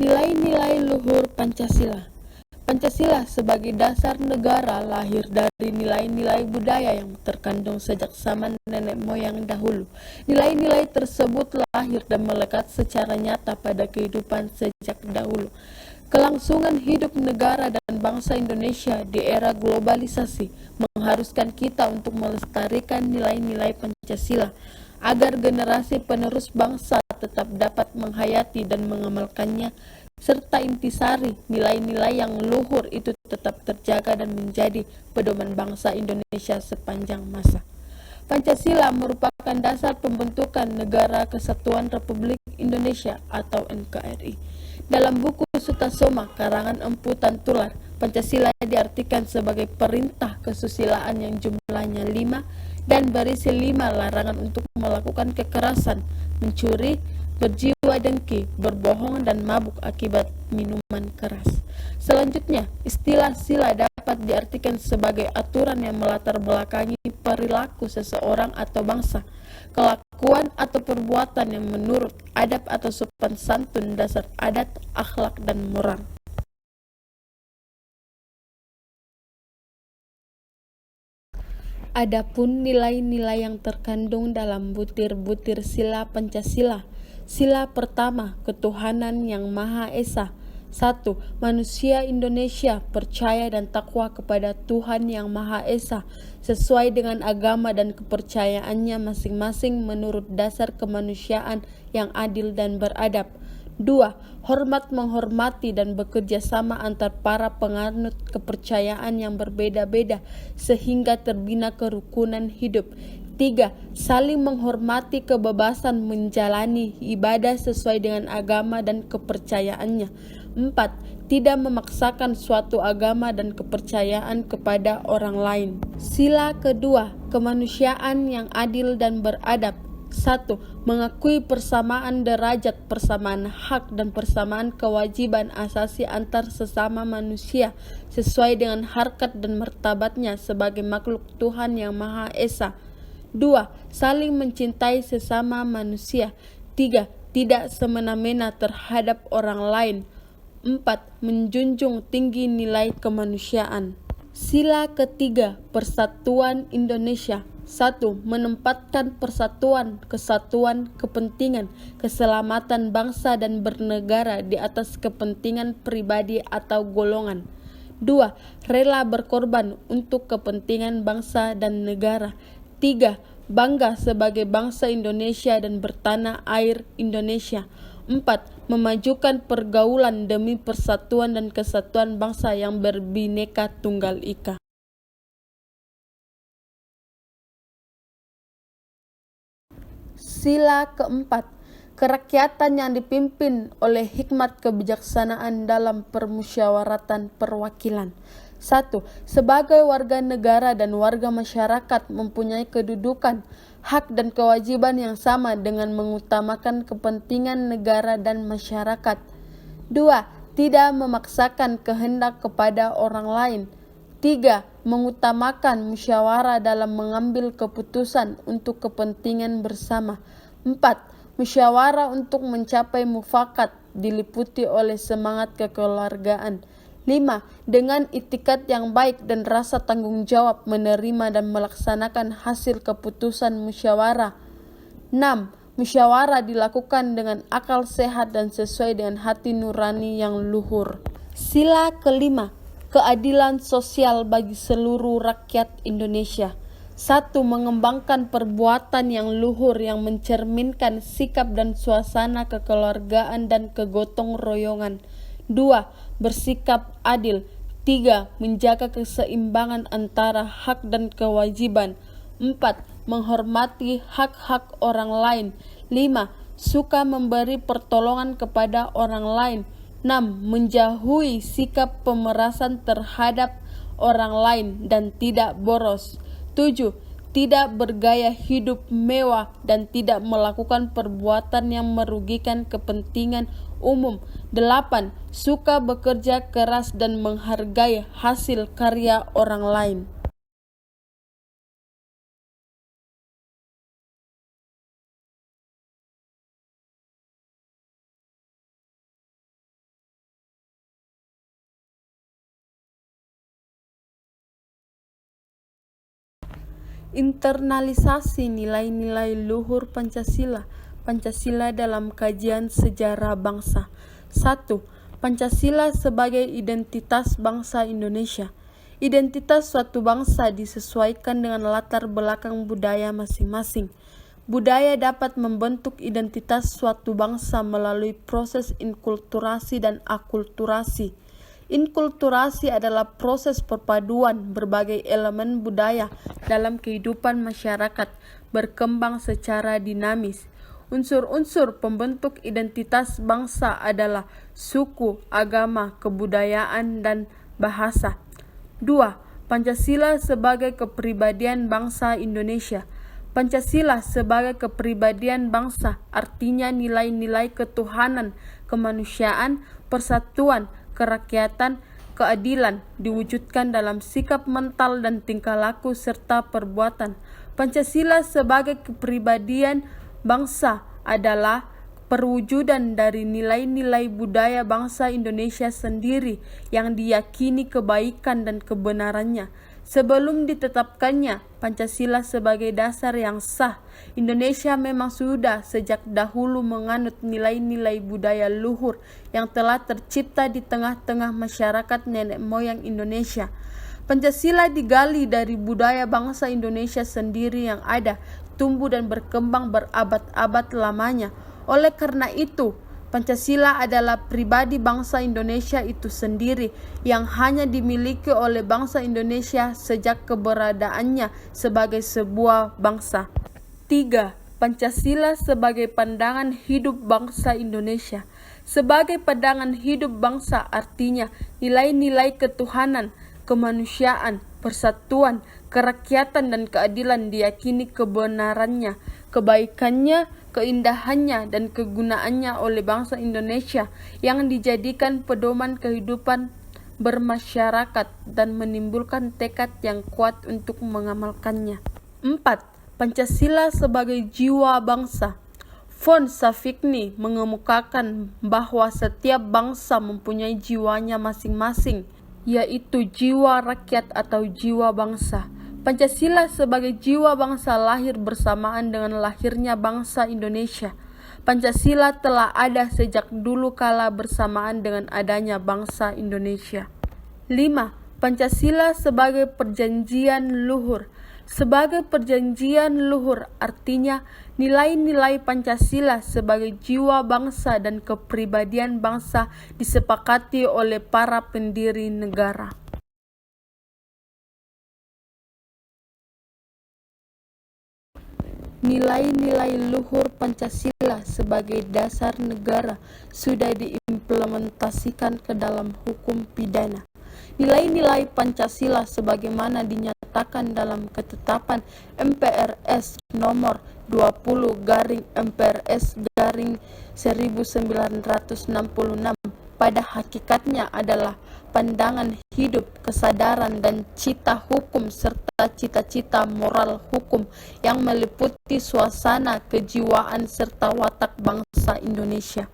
Nilai-nilai luhur Pancasila. Pancasila sebagai dasar negara lahir dari nilai-nilai budaya yang terkandung sejak zaman nenek moyang dahulu. Nilai-nilai tersebut lahir dan melekat secara nyata pada kehidupan sejak dahulu. Kelangsungan hidup negara dan bangsa Indonesia di era globalisasi mengharuskan kita untuk melestarikan nilai-nilai Pancasila agar generasi penerus bangsa tetap dapat menghayati dan mengamalkannya, serta intisari nilai-nilai yang luhur itu tetap terjaga dan menjadi pedoman bangsa Indonesia sepanjang masa. Pancasila merupakan dasar pembentukan Negara Kesatuan Republik Indonesia atau NKRI. Dalam buku Sutasoma karangan Empu Tantular, Pancasila diartikan sebagai perintah kesusilaan yang jumlahnya 5 dan berisi 5 larangan untuk melakukan kekerasan, mencuri, berjiwa dengki, berbohong, dan mabuk akibat minuman keras. Selanjutnya, istilah sila dapat diartikan sebagai aturan yang melatar belakangi perilaku seseorang atau bangsa, kelakuan atau perbuatan yang menurut adab atau sopan santun dasar adat, akhlak, dan moral. Adapun nilai-nilai yang terkandung dalam butir-butir sila Pancasila. Sila pertama, ketuhanan yang Maha Esa. 1. Manusia Indonesia percaya dan takwa kepada Tuhan yang Maha Esa sesuai dengan agama dan kepercayaannya masing-masing menurut dasar kemanusiaan yang adil dan beradab. 2. Hormat menghormati dan bekerja sama antar para penganut kepercayaan yang berbeda-beda sehingga terbina kerukunan hidup. 3. Saling menghormati kebebasan menjalani ibadah sesuai dengan agama dan kepercayaannya. 4. Tidak memaksakan suatu agama dan kepercayaan kepada orang lain. Sila kedua, kemanusiaan yang adil dan beradab. 1. Mengakui persamaan derajat, persamaan hak, dan persamaan kewajiban asasi antar sesama manusia sesuai dengan harkat dan martabatnya sebagai makhluk Tuhan yang Maha Esa. 2. Saling mencintai sesama manusia. 3. Tidak semena-mena terhadap orang lain. 4. Menjunjung tinggi nilai kemanusiaan. Sila ketiga, Persatuan Indonesia. 1. Menempatkan persatuan, kesatuan, kepentingan, keselamatan bangsa dan bernegara di atas kepentingan pribadi atau golongan. 2. Rela berkorban untuk kepentingan bangsa dan negara. 3. Bangga sebagai bangsa Indonesia dan bertanah air Indonesia. 4. Memajukan pergaulan demi persatuan dan kesatuan bangsa yang berbineka tunggal ika. Sila keempat, kerakyatan yang dipimpin oleh hikmat kebijaksanaan dalam permusyawaratan perwakilan. 1. Sebagai warga negara dan warga masyarakat mempunyai kedudukan, hak dan kewajiban yang sama dengan mengutamakan kepentingan negara dan masyarakat. 2. Tidak memaksakan kehendak kepada orang lain. 3. Mengutamakan musyawarah dalam mengambil keputusan untuk kepentingan bersama. 4. Musyawarah untuk mencapai mufakat diliputi oleh semangat kekeluargaan. 5. Dengan itikat yang baik dan rasa tanggung jawab menerima dan melaksanakan hasil keputusan musyawarah. 6. Musyawarah dilakukan dengan akal sehat dan sesuai dengan hati nurani yang luhur. Sila kelima, keadilan sosial bagi seluruh rakyat Indonesia. 1. Mengembangkan perbuatan yang luhur yang mencerminkan sikap dan suasana kekeluargaan dan kegotong royongan. 2. Bersikap adil. 3. Menjaga keseimbangan antara hak dan kewajiban. 4. Menghormati hak-hak orang lain. 5. Suka memberi pertolongan kepada orang lain. 6. Menjauhi sikap pemerasan terhadap orang lain dan tidak boros. 7. Tidak bergaya hidup mewah dan tidak melakukan perbuatan yang merugikan kepentingan umum. 8. Suka bekerja keras dan menghargai hasil karya orang lain. Internalisasi nilai-nilai luhur Pancasila. Pancasila dalam kajian sejarah bangsa. 1. Pancasila sebagai identitas bangsa Indonesia. Identitas suatu bangsa disesuaikan dengan latar belakang budaya masing-masing. Budaya dapat membentuk identitas suatu bangsa melalui proses inkulturasi dan akulturasi. Inkulturasi adalah proses perpaduan berbagai elemen budaya dalam kehidupan masyarakat berkembang secara dinamis. Unsur-unsur pembentuk identitas bangsa adalah suku, agama, kebudayaan, dan bahasa. 2. Pancasila sebagai kepribadian bangsa Indonesia. Pancasila sebagai kepribadian bangsa artinya nilai-nilai ketuhanan, kemanusiaan, persatuan, kerakyatan, keadilan diwujudkan dalam sikap mental dan tingkah laku serta perbuatan. Pancasila sebagai kepribadian bangsa adalah perwujudan dari nilai-nilai budaya bangsa Indonesia sendiri yang diyakini kebaikan dan kebenarannya. Sebelum ditetapkannya Pancasila sebagai dasar yang sah, Indonesia memang sudah sejak dahulu menganut nilai-nilai budaya luhur yang telah tercipta di tengah-tengah masyarakat nenek moyang Indonesia. Pancasila digali dari budaya bangsa Indonesia sendiri yang ada, tumbuh dan berkembang berabad-abad lamanya. Oleh karena itu, Pancasila adalah pribadi bangsa Indonesia itu sendiri yang hanya dimiliki oleh bangsa Indonesia sejak keberadaannya sebagai sebuah bangsa. 3. Pancasila sebagai pandangan hidup bangsa Indonesia. Sebagai pandangan hidup bangsa artinya nilai-nilai ketuhanan, kemanusiaan, persatuan, kerakyatan, dan keadilan diyakini kebenarannya, kebaikannya, keindahannya, dan kegunaannya oleh bangsa Indonesia yang dijadikan pedoman kehidupan bermasyarakat dan menimbulkan tekad yang kuat untuk mengamalkannya. 4. Pancasila sebagai jiwa bangsa. Von Savigny mengemukakan bahwa setiap bangsa mempunyai jiwanya masing-masing, yaitu jiwa rakyat atau jiwa bangsa. Pancasila sebagai jiwa bangsa lahir bersamaan dengan lahirnya bangsa Indonesia. Pancasila telah ada sejak dulu kala bersamaan dengan adanya bangsa Indonesia. 5. Pancasila sebagai perjanjian luhur. Sebagai perjanjian luhur artinya nilai-nilai Pancasila sebagai jiwa bangsa dan kepribadian bangsa disepakati oleh para pendiri negara. Nilai-nilai luhur Pancasila sebagai dasar negara sudah diimplementasikan ke dalam hukum pidana. Nilai-nilai Pancasila sebagaimana dinyatakan dalam ketetapan MPRS nomor 20/MPRS/1966 pada hakikatnya adalah pandangan hidup, kesadaran, dan cita hukum serta cita-cita moral hukum yang meliputi suasana kejiwaan serta watak bangsa Indonesia.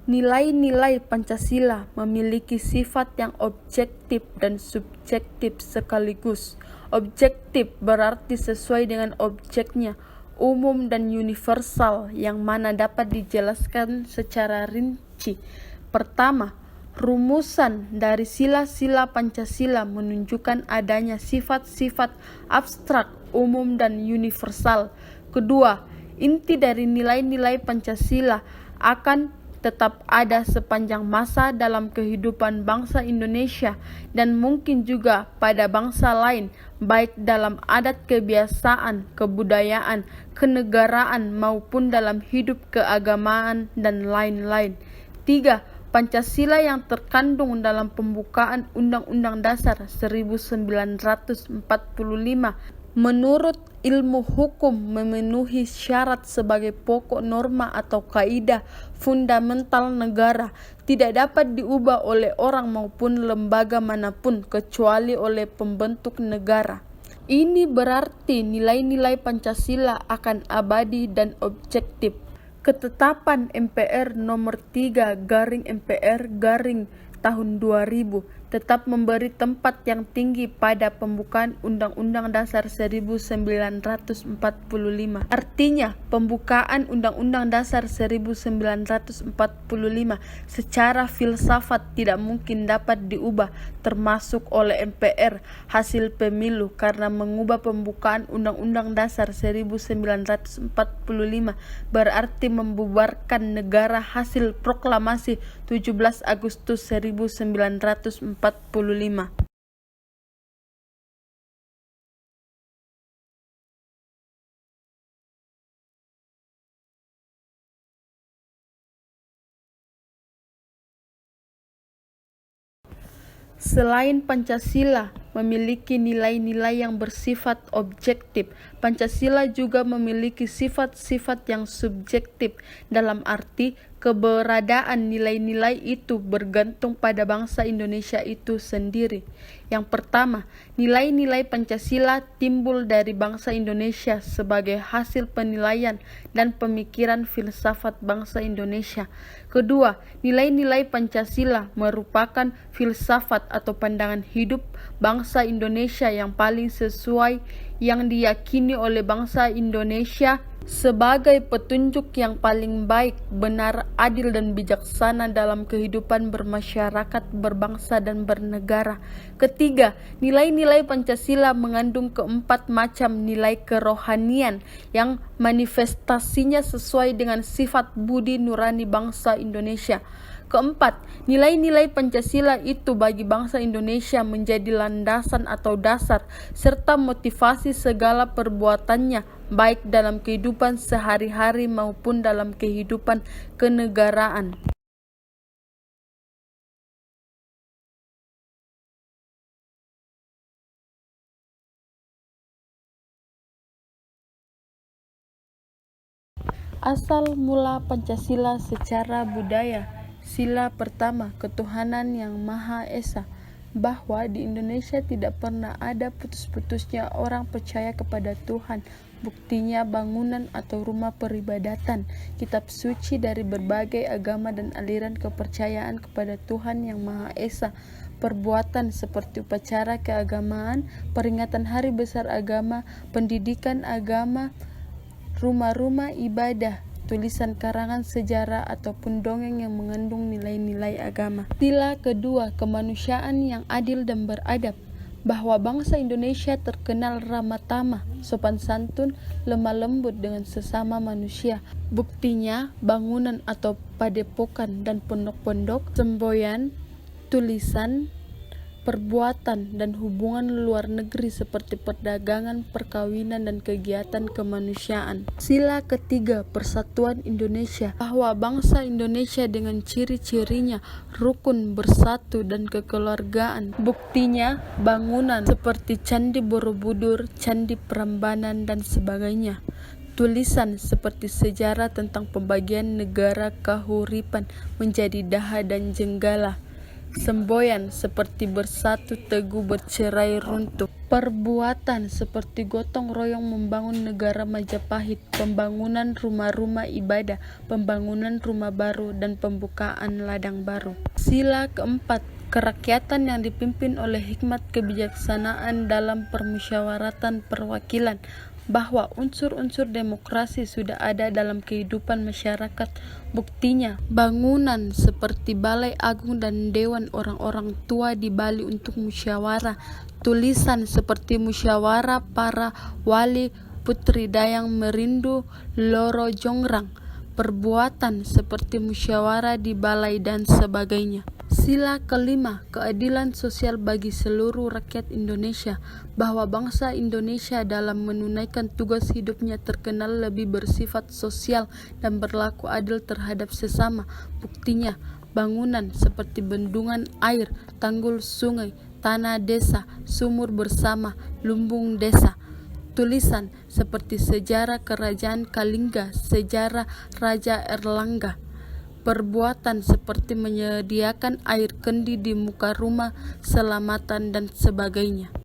Nilai-nilai Pancasila memiliki sifat yang objektif dan subjektif sekaligus. Objektif berarti sesuai dengan objeknya, umum dan universal, yang mana dapat dijelaskan secara rinci. Pertama, rumusan dari sila-sila Pancasila menunjukkan adanya sifat-sifat abstrak, umum, dan universal. Kedua, inti dari nilai-nilai Pancasila akan tetap ada sepanjang masa dalam kehidupan bangsa Indonesia dan mungkin juga pada bangsa lain, baik dalam adat kebiasaan, kebudayaan, kenegaraan maupun dalam hidup keagamaan dan lain-lain. 3. Pancasila yang terkandung dalam pembukaan Undang-Undang Dasar 1945 menurut ilmu hukum memenuhi syarat sebagai pokok norma atau kaidah fundamental negara, tidak dapat diubah oleh orang maupun lembaga manapun kecuali oleh pembentuk negara. Ini berarti nilai-nilai Pancasila akan abadi dan objektif. Ketetapan MPR nomor 3/MPR tahun 2000 tetap memberi tempat yang tinggi pada pembukaan Undang-Undang Dasar 1945. Artinya, pembukaan Undang-Undang Dasar 1945 secara filsafat tidak mungkin dapat diubah, termasuk oleh MPR hasil pemilu, karena mengubah pembukaan Undang-Undang Dasar 1945 berarti membubarkan negara hasil proklamasi 17 Agustus 1945. Selain Pancasila memiliki nilai-nilai yang bersifat objektif, Pancasila juga memiliki sifat-sifat yang subjektif, dalam arti keberadaan nilai-nilai itu bergantung pada bangsa Indonesia itu sendiri. Yang pertama, nilai-nilai Pancasila timbul dari bangsa Indonesia sebagai hasil penilaian dan pemikiran filsafat bangsa Indonesia. Kedua, nilai-nilai Pancasila merupakan filsafat atau pandangan hidup bangsa Indonesia yang paling sesuai yang diyakini oleh bangsa Indonesia sebagai petunjuk yang paling baik, benar, adil, dan bijaksana dalam kehidupan bermasyarakat, berbangsa, dan bernegara. Ketiga, nilai-nilai Pancasila mengandung keempat macam nilai kerohanian yang manifestasinya sesuai dengan sifat budi nurani bangsa Indonesia. Keempat, nilai-nilai Pancasila itu bagi bangsa Indonesia menjadi landasan atau dasar serta motivasi segala perbuatannya, baik dalam kehidupan sehari-hari maupun dalam kehidupan kenegaraan. Asal mula Pancasila secara budaya. Sila pertama, ketuhanan yang Maha Esa, bahwa di Indonesia tidak pernah ada putus-putusnya orang percaya kepada Tuhan. Buktinya bangunan atau rumah peribadatan, kitab suci dari berbagai agama dan aliran kepercayaan kepada Tuhan yang Maha Esa, perbuatan seperti upacara keagamaan, peringatan hari besar agama, pendidikan agama, rumah-rumah ibadah, tulisan karangan sejarah ataupun dongeng yang mengandung nilai-nilai agama. Sila kedua, kemanusiaan yang adil dan beradab, bahwa bangsa Indonesia terkenal ramah tamah, sopan santun, lemah lembut dengan sesama manusia. Buktinya bangunan atau padepokan dan pondok-pondok, semboyan, tulisan, perbuatan, dan hubungan luar negeri seperti perdagangan, perkawinan, dan kegiatan kemanusiaan. Sila ketiga, persatuan Indonesia, bahwa bangsa Indonesia dengan ciri-cirinya rukun, bersatu, dan kekeluargaan. Buktinya bangunan seperti Candi Borobudur, Candi Prambanan, dan sebagainya. Tulisan seperti sejarah tentang pembagian negara Kahuripan menjadi Daha dan Jenggala. Semboyan seperti bersatu teguh bercerai runtuh. Perbuatan seperti gotong royong membangun negara Majapahit, pembangunan rumah-rumah ibadah, pembangunan rumah baru, dan pembukaan ladang baru. Sila keempat, kerakyatan yang dipimpin oleh hikmat kebijaksanaan dalam permusyawaratan perwakilan, bahwa unsur-unsur demokrasi sudah ada dalam kehidupan masyarakat. Buktinya bangunan seperti Balai Agung dan Dewan Orang-orang Tua di Bali untuk musyawarah, tulisan seperti musyawarah para wali Putri Dayang Merindu Loro Jongrang, perbuatan seperti musyawarah di Balai dan sebagainya. Sila kelima, keadilan sosial bagi seluruh rakyat Indonesia, bahwa bangsa Indonesia dalam menunaikan tugas hidupnya terkenal lebih bersifat sosial dan berlaku adil terhadap sesama. Buktinya bangunan seperti bendungan air, tanggul sungai, tanah desa, sumur bersama, lumbung desa. Tulisan seperti sejarah Kerajaan Kalingga, sejarah Raja Erlangga. Perbuatan seperti menyediakan air kendi di muka rumah, selamatan, dan sebagainya.